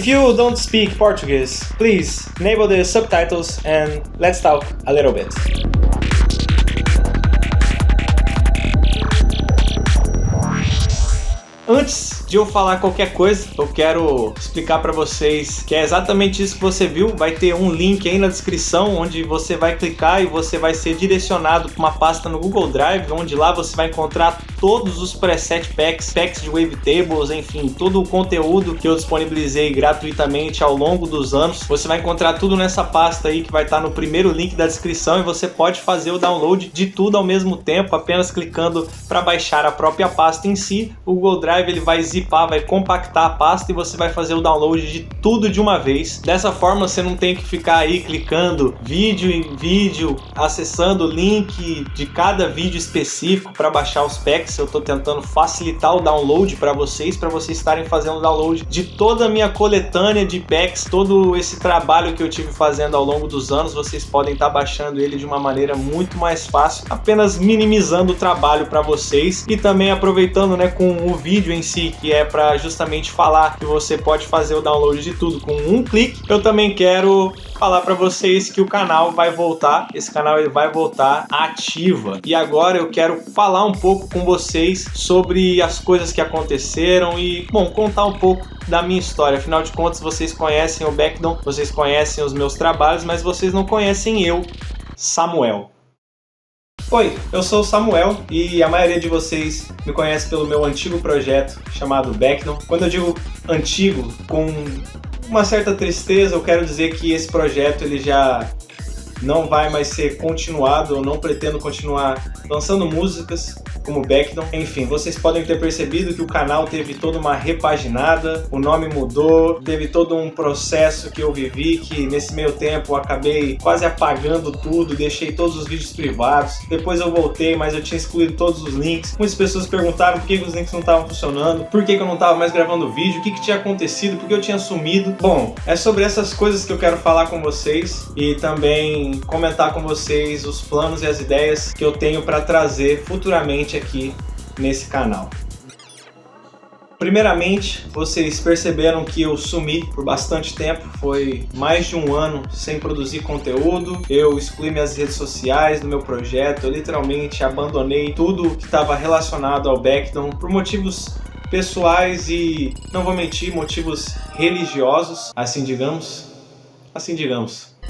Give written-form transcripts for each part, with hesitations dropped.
you don't speak Portuguese, please enable the subtitles and let's talk a little bit. Antes de eu falar qualquer coisa, eu quero explicar para vocês que é exatamente isso que você viu. Vai ter um link aí na descrição onde você vai clicar e você vai ser direcionado para uma pasta no Google Drive, onde lá você vai encontrar todos os preset packs, packs de wavetables, enfim, todo o conteúdo que eu disponibilizei gratuitamente ao longo dos anos. Você vai encontrar tudo nessa pasta aí que vai estar no primeiro link da descrição e você pode fazer o download de tudo ao mesmo tempo, apenas clicando para baixar a própria pasta em si. O Google Drive ele vai zipar, vai compactar a pasta e você vai fazer o download de tudo de uma vez. Dessa forma você não tem que ficar aí clicando vídeo em vídeo, acessando o link de cada vídeo específico para baixar os packs. Eu estou tentando facilitar o download para vocês estarem fazendo o download de toda a minha coletânea de packs. Todo esse trabalho que eu tive fazendo ao longo dos anos, vocês podem estar baixando ele de uma maneira muito mais fácil, apenas minimizando o trabalho para vocês e também aproveitando, né, com o vídeo em si, que é para justamente falar que você pode fazer o download de tudo com um clique. Eu também quero falar para vocês que o canal vai voltar, esse canal ele vai voltar ativa. E agora eu quero falar um pouco com vocês sobre as coisas que aconteceram e, bom, contar um pouco da minha história. Afinal de contas, vocês conhecem o Backdown, vocês conhecem os meus trabalhos, mas vocês não conhecem eu, Samuel. Oi, eu sou o Samuel e a maioria de vocês me conhece pelo meu antigo projeto chamado Backdown. Quando eu digo antigo, com uma certa tristeza, eu quero dizer que esse projeto ele já não vai mais ser continuado, eu não pretendo continuar lançando músicas como Backdown. Enfim, vocês podem ter percebido que o canal teve toda uma repaginada, o nome mudou, teve todo um processo que eu vivi, que nesse meio tempo eu acabei quase apagando tudo, deixei todos os vídeos privados, depois eu voltei, mas eu tinha excluído todos os links. Muitas pessoas perguntaram por que os links não estavam funcionando, por que eu não estava mais gravando vídeo, o que tinha acontecido, por que eu tinha sumido. Bom, é sobre essas coisas que eu quero falar com vocês e também comentar com vocês os planos e as ideias que eu tenho para trazer futuramente aqui nesse canal. Primeiramente, vocês perceberam que eu sumi por bastante tempo, foi mais de um ano sem produzir conteúdo, eu excluí minhas redes sociais do meu projeto, eu literalmente abandonei tudo que estava relacionado ao Backdown por motivos pessoais e, não vou mentir, motivos religiosos, assim digamos.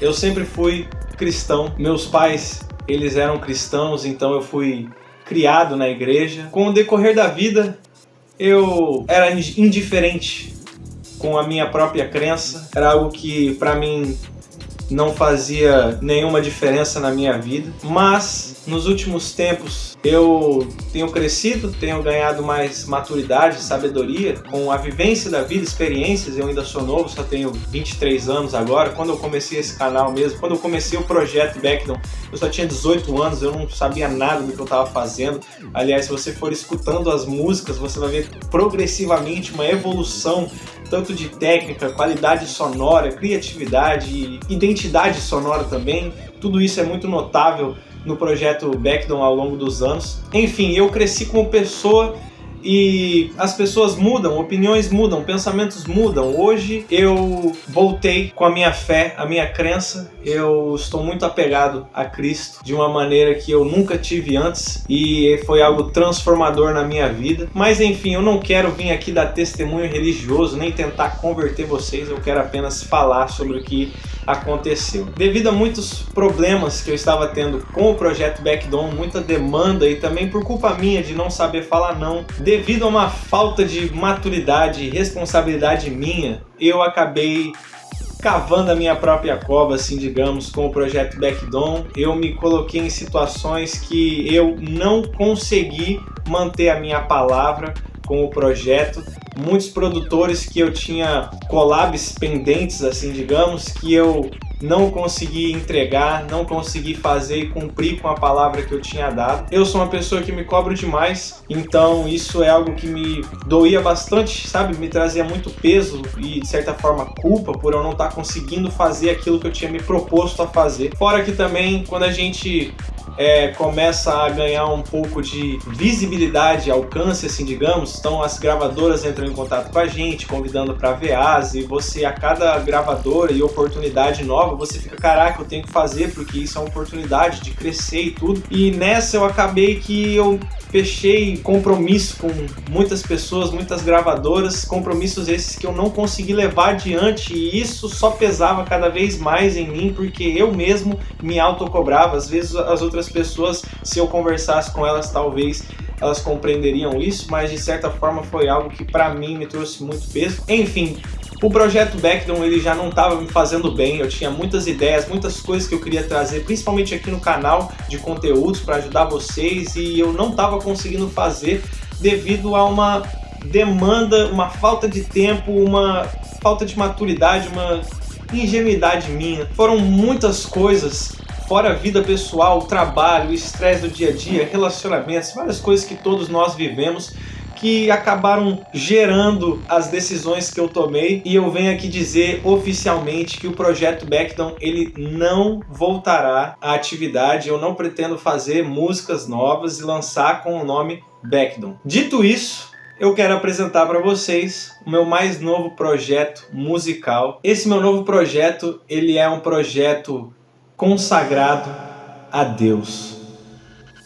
Eu sempre fui cristão, meus pais, eles eram cristãos, então eu fui criado na igreja. Com o decorrer da vida, eu era indiferente com a minha própria crença. Era algo que para mim não fazia nenhuma diferença na minha vida. Mas nos últimos tempos eu tenho crescido, tenho ganhado mais maturidade, sabedoria com a vivência da vida, experiências. Eu ainda sou novo, só tenho 23 anos agora. Quando eu comecei esse canal mesmo, quando eu comecei o projeto Backdown, eu só tinha 18 anos, eu não sabia nada do que eu estava fazendo. Aliás, se você for escutando as músicas, você vai ver progressivamente uma evolução tanto de técnica, qualidade sonora, criatividade, identidade sonora também. Tudo isso é muito notável no projeto Backdown ao longo dos anos. Enfim, eu cresci como pessoa e as pessoas mudam, opiniões mudam, pensamentos mudam. Hoje eu voltei com a minha fé, a minha crença. Eu estou muito apegado a Cristo de uma maneira que eu nunca tive antes e foi algo transformador na minha vida. Mas enfim, eu não quero vir aqui dar testemunho religioso, nem tentar converter vocês. Eu quero apenas falar sobre o que aconteceu. Devido a muitos problemas que eu estava tendo com o projeto Backdown, muita demanda e também por culpa minha de não saber falar não, devido a uma falta de maturidade e responsabilidade minha, eu acabei cavando a minha própria cova, assim digamos, com o projeto Backdown. Eu me coloquei em situações que eu não consegui manter a minha palavra com o projeto. Muitos produtores que eu tinha collabs pendentes, assim digamos, que eu não consegui entregar, não consegui fazer e cumprir com a palavra que eu tinha dado. Eu sou uma pessoa que me cobro demais, então isso é algo que me doía bastante, sabe? Me trazia muito peso e, de certa forma, culpa por eu não estar conseguindo fazer aquilo que eu tinha me proposto a fazer. Fora que também, quando a gente começa a ganhar um pouco de visibilidade, alcance, assim, digamos. Então as gravadoras entram em contato com a gente, convidando para VAs, e você, a cada gravadora e oportunidade nova, você fica, caraca, eu tenho que fazer, porque isso é uma oportunidade de crescer e tudo. E nessa eu acabei que eu fechei compromisso com muitas pessoas, muitas gravadoras, compromissos esses que eu não consegui levar adiante, e isso só pesava cada vez mais em mim, porque eu mesmo me autocobrava. Às vezes as outras pessoas, se eu conversasse com elas, talvez elas compreenderiam isso, mas de certa forma foi algo que para mim me trouxe muito peso. Enfim, o projeto Backdown, ele já não estava me fazendo bem, eu tinha muitas ideias, muitas coisas que eu queria trazer, principalmente aqui no canal de conteúdos para ajudar vocês, e eu não estava conseguindo fazer devido a uma demanda, uma falta de tempo, uma falta de maturidade, uma ingenuidade minha. Foram muitas coisas, fora a vida pessoal, trabalho, estresse do dia a dia, relacionamentos, várias coisas que todos nós vivemos, que acabaram gerando as decisões que eu tomei, e eu venho aqui dizer oficialmente que o projeto Backdown, ele não voltará à atividade. Eu não pretendo fazer músicas novas e lançar com o nome Backdown. Dito isso, eu quero apresentar para vocês o meu mais novo projeto musical. Esse meu novo projeto, ele é um projeto consagrado a Deus.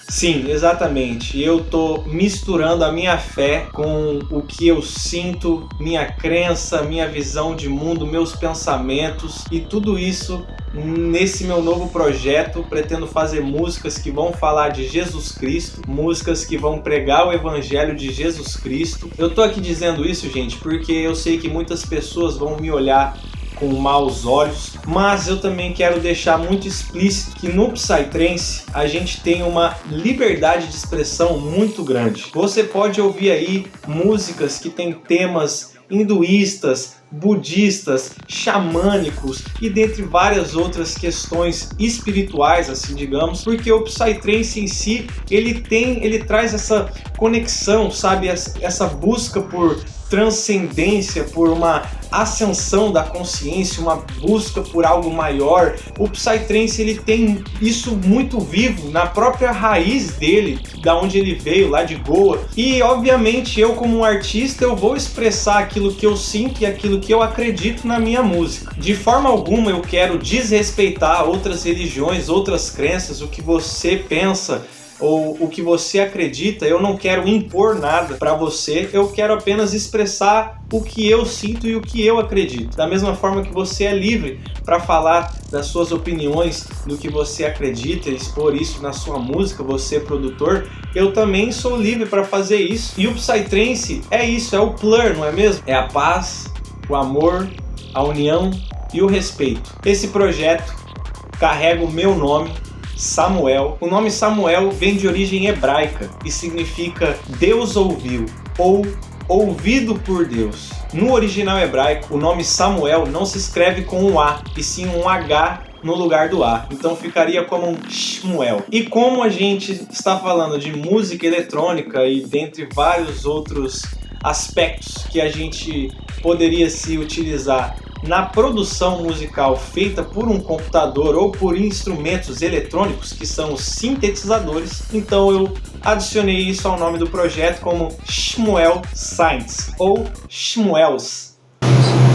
Sim, exatamente. Eu tô misturando a minha fé com o que eu sinto, minha crença, minha visão de mundo, meus pensamentos, e tudo isso nesse meu novo projeto. Pretendo fazer músicas que vão falar de Jesus Cristo, músicas que vão pregar o evangelho de Jesus Cristo. Eu tô aqui dizendo isso, gente, porque eu sei que muitas pessoas vão me olhar com maus olhos, mas eu também quero deixar muito explícito que no Psytrance a gente tem uma liberdade de expressão muito grande. Você pode ouvir aí músicas que tem temas hinduístas, budistas, xamânicos e dentre várias outras questões espirituais, assim digamos, porque o Psytrance em si, ele traz essa conexão, sabe, essa busca por transcendência, por uma ascensão da consciência, uma busca por algo maior. O Psytrance, ele tem isso muito vivo na própria raiz dele, da onde ele veio, lá de Goa. E obviamente eu, como um artista, eu vou expressar aquilo que eu sinto e aquilo que eu acredito na minha música. De forma alguma eu quero desrespeitar outras religiões, outras crenças, o que você pensa ou o que você acredita. Eu não quero impor nada para você, eu quero apenas expressar o que eu sinto e o que eu acredito. Da mesma forma que você é livre para falar das suas opiniões, do que você acredita e expor isso na sua música, você produtor, eu também sou livre para fazer isso. E o Psytrance é isso, é o plur, não é mesmo? É a paz, o amor, a união e o respeito. Esse projeto carrega o meu nome, Samuel. O nome Samuel vem de origem hebraica e significa Deus ouviu, ou ouvido por Deus. No original hebraico, o nome Samuel não se escreve com um A, e sim um H no lugar do A. Então ficaria como um Shmuel. E como a gente está falando de música eletrônica e dentre vários outros aspectos que a gente poderia se utilizar na produção musical feita por um computador ou por instrumentos eletrônicos, que são os sintetizadores, então eu adicionei isso ao nome do projeto como Shmuel Saints, ou Shmuels,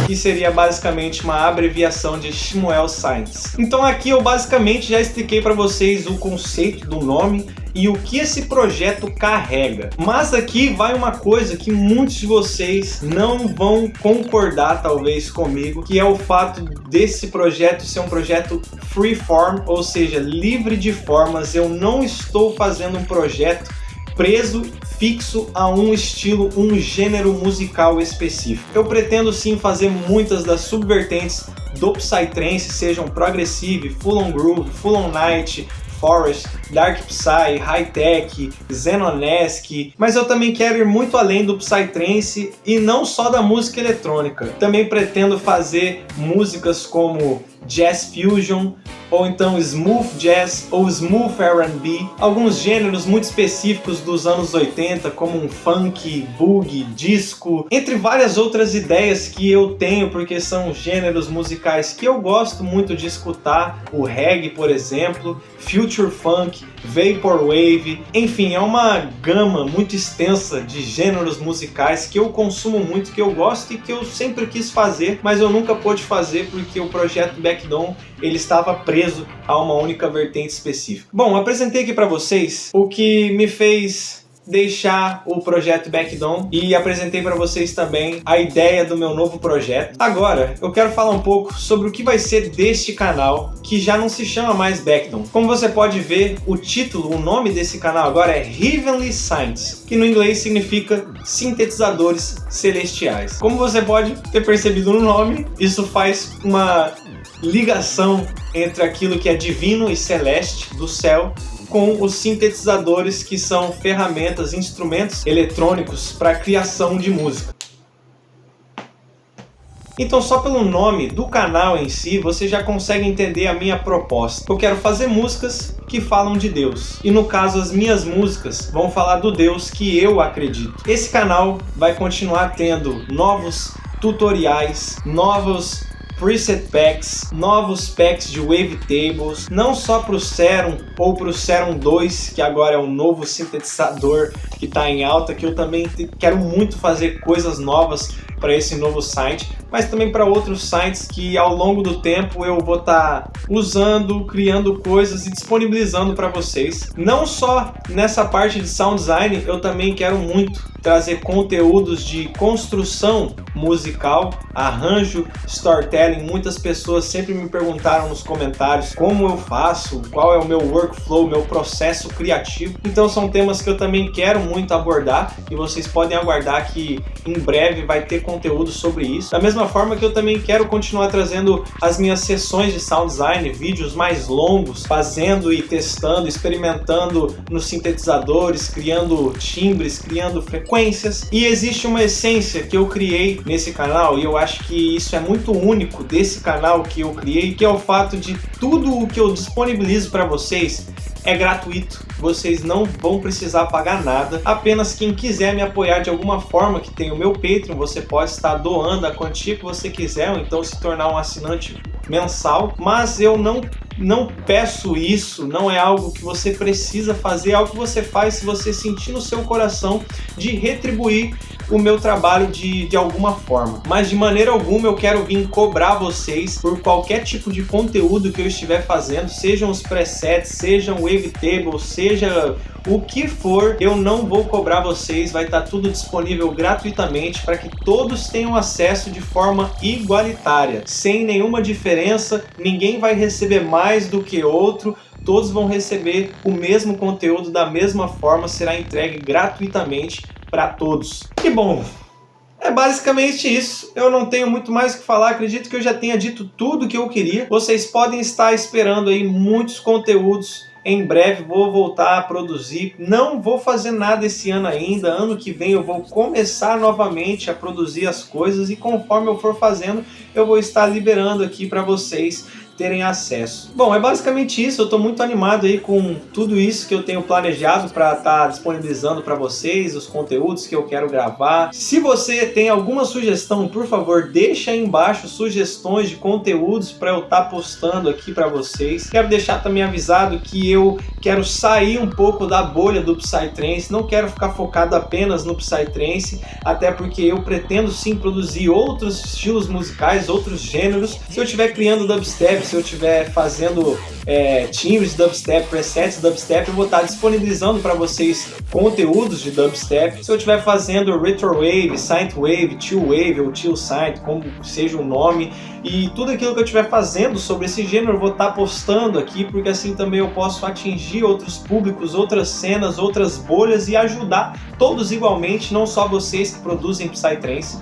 que seria basicamente uma abreviação de Shmuel Saints. Então aqui eu basicamente já expliquei para vocês o conceito do nome e o que esse projeto carrega. Mas aqui vai uma coisa que muitos de vocês não vão concordar talvez comigo, que é o fato desse projeto ser um projeto freeform, ou seja, livre de formas. Eu não estou fazendo um projeto preso, fixo a um estilo, um gênero musical específico. Eu pretendo sim fazer muitas das subvertentes do Psytrance, sejam Progressive, Full on Groove, Full on Night, Forest, Dark Psy, High Tech, Xenonesque, mas eu também quero ir muito além do Psytrance e não só da música eletrônica. Também pretendo fazer músicas como jazz fusion, ou então smooth jazz ou smooth R&B, alguns gêneros muito específicos dos anos 80, como um funk, boogie, disco, entre várias outras ideias que eu tenho, porque são gêneros musicais que eu gosto muito de escutar, o reggae, por exemplo, future funk, vaporwave, enfim, é uma gama muito extensa de gêneros musicais que eu consumo muito, que eu gosto e que eu sempre quis fazer, mas eu nunca pude fazer porque o projeto Backdawn ele estava preso a uma única vertente específica. Bom, apresentei aqui para vocês o que me fez deixar o projeto Backdawn e apresentei para vocês também a ideia do meu novo projeto. Agora, eu quero falar um pouco sobre o que vai ser deste canal, que já não se chama mais Backdawn. Como você pode ver, o título, o nome desse canal agora é Heavenly Synths, que no inglês significa sintetizadores celestiais. Como você pode ter percebido no nome, isso faz uma ligação entre aquilo que é divino e celeste do céu com os sintetizadores, que são ferramentas, instrumentos eletrônicos para a criação de música. Então, só pelo nome do canal em si, você já consegue entender a minha proposta. Eu quero fazer músicas que falam de Deus. E no caso, as minhas músicas vão falar do Deus que eu acredito. Esse canal vai continuar tendo novos tutoriais, novos preset packs, novos packs de wavetables, não só para o Serum ou para o Serum 2, que agora é um novo sintetizador que está em alta, que eu também quero muito fazer coisas novas para esse novo site, mas também para outros sites que ao longo do tempo eu vou estar usando, criando coisas e disponibilizando para vocês. Não só nessa parte de sound design, eu também quero muito trazer conteúdos de construção musical, arranjo, storytelling. Muitas pessoas sempre me perguntaram nos comentários como eu faço, qual é o meu workflow, meu processo criativo. Então são temas que eu também quero muito abordar e vocês podem aguardar que em breve vai ter conteúdo sobre isso. Da mesma forma que eu também quero continuar trazendo as minhas sessões de sound design, vídeos mais longos, fazendo e testando, experimentando nos sintetizadores, criando timbres, criando frequências. E existe uma essência que eu criei nesse canal e eu acho que isso é muito único desse canal que eu criei, que é o fato de tudo o que eu disponibilizo para vocês é gratuito, vocês não vão precisar pagar nada, apenas quem quiser me apoiar de alguma forma, que tem o meu Patreon, você pode estar doando a quantia que você quiser, ou então se tornar um assinante mensal, mas eu não peço isso, não é algo que você precisa fazer, é algo que você faz se você sentir no seu coração de retribuir o meu trabalho de alguma forma. Mas de maneira alguma eu quero vir cobrar vocês por qualquer tipo de conteúdo que eu estiver fazendo, sejam os presets, sejam wavetables, seja o que for, eu não vou cobrar vocês, vai estar tudo disponível gratuitamente para que todos tenham acesso de forma igualitária, sem nenhuma diferença, ninguém vai receber mais do que outro, todos vão receber o mesmo conteúdo da mesma forma, será entregue gratuitamente para todos. E bom, é basicamente isso. Eu não tenho muito mais o que falar, acredito que eu já tenha dito tudo o que eu queria. Vocês podem estar esperando aí muitos conteúdos. Em breve vou voltar a produzir, não vou fazer nada esse ano ainda, ano que vem eu vou começar novamente a produzir as coisas e conforme eu for fazendo, eu vou estar liberando aqui para vocês terem acesso. Bom, é basicamente isso, eu estou muito animado aí com tudo isso que eu tenho planejado para estar disponibilizando para vocês, os conteúdos que eu quero gravar. Se você tem alguma sugestão, por favor, deixa aí embaixo sugestões de conteúdos para eu estar postando aqui para vocês. Quero deixar também avisado que eu quero sair um pouco da bolha do Psytrance, não quero ficar focado apenas no Psytrance, até porque eu pretendo sim produzir outros estilos musicais, outros gêneros. Se eu estiver criando dubstep, se eu estiver fazendo timbres de dubstep, presets de dubstep, eu vou estar disponibilizando para vocês conteúdos de dubstep. Se eu estiver fazendo retrowave, synthwave, chillwave ou chill synth, como seja o nome, e tudo aquilo que eu estiver fazendo sobre esse gênero eu vou estar postando aqui, porque assim também eu posso atingir outros públicos, outras cenas, outras bolhas e ajudar todos igualmente, não só vocês que produzem Psytrance.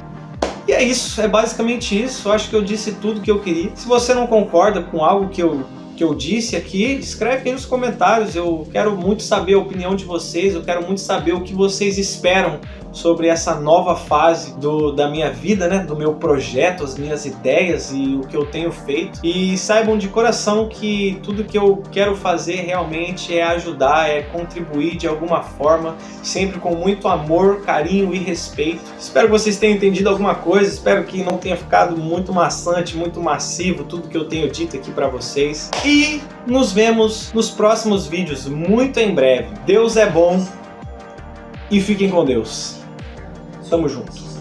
E é isso, é basicamente isso. Eu acho que eu disse tudo que eu queria. Se você não concorda com algo que eu disse aqui, escreve aí nos comentários. Eu quero muito saber a opinião de vocês, eu quero muito saber o que vocês esperam sobre essa nova fase da minha vida, né? Do meu projeto, as minhas ideias e o que eu tenho feito. E saibam de coração que tudo que eu quero fazer realmente é ajudar, é contribuir de alguma forma, sempre com muito amor, carinho e respeito. Espero que vocês tenham entendido alguma coisa, espero que não tenha ficado muito maçante, muito massivo tudo que eu tenho dito aqui para vocês. E nos vemos nos próximos vídeos muito em breve. Deus é bom e fiquem com Deus. Tamo junto.